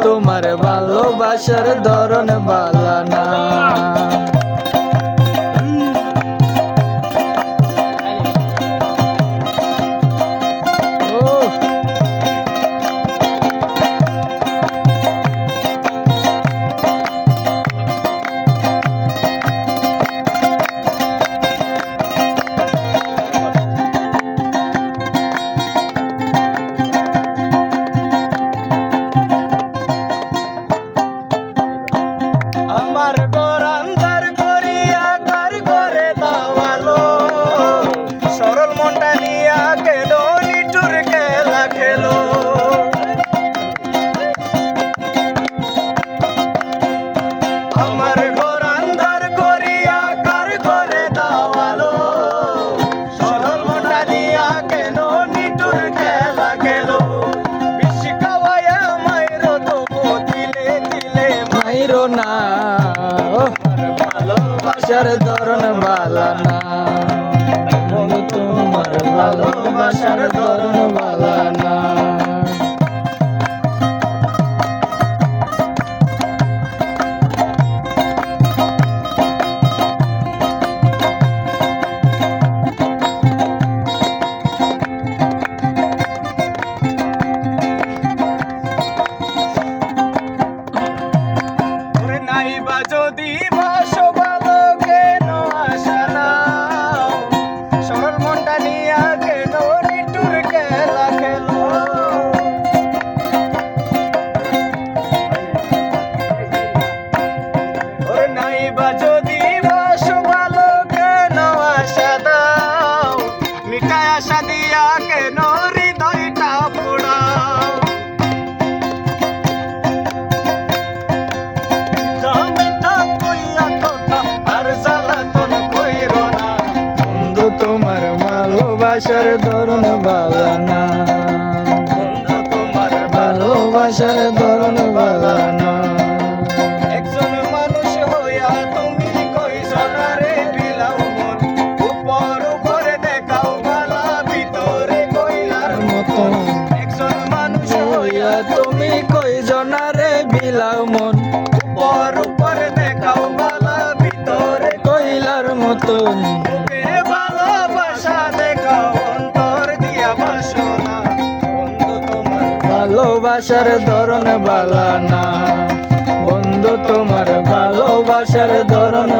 তোমার ভালোবাসার ধরন ভালো না। আমার ঘর আন্ধার করিয়া কার ঘরে দাওয়ালো, সরল মনটা নিয়া কেন নিঠুর খেলা খেলো। আমার ঘর আন্ধার করিয়া কার ঘরে দাওয়ালো, সরল মনটা নিয়া কেন নিঠুর খেলা খেলো। বিষ খাওয়াইয়া মাইরো তবু দিলে দিলে মাইরো না, ভালোবাসার ধরন ভালো না। তোমার ভালোবাসার ধরন ভালো না। নাইবা যদি বাসো ভালো কেন আসা নাও, সরল মনটা নিয়া কেন নিঠুর খেলা খেলো। নাইবা যদি বাসো ভালো কেন আসা দাও, মিঠাই আশা দিয়া কেন হৃদয়টা পোড়াও। তোমার ভালোবাসার ধরন ভালো না, বন্ধু তোমার ভালোবাসার ধরন ভালো না। একজন মানুষ হইয়া তুমি কইজনারে বিলাও মন, উপর উপরে দেখাও ভালা ভিতরে কইলার মতন। একজন মানুষ হইয়া তুমি কইজনারে বিলাও মন, উপর উপরে দেখাও ভালা ভিতরে কইলার মতন। ভালোবাসার ধরন ভালো না, বন্ধু তোমার ভালোবাসার ধরন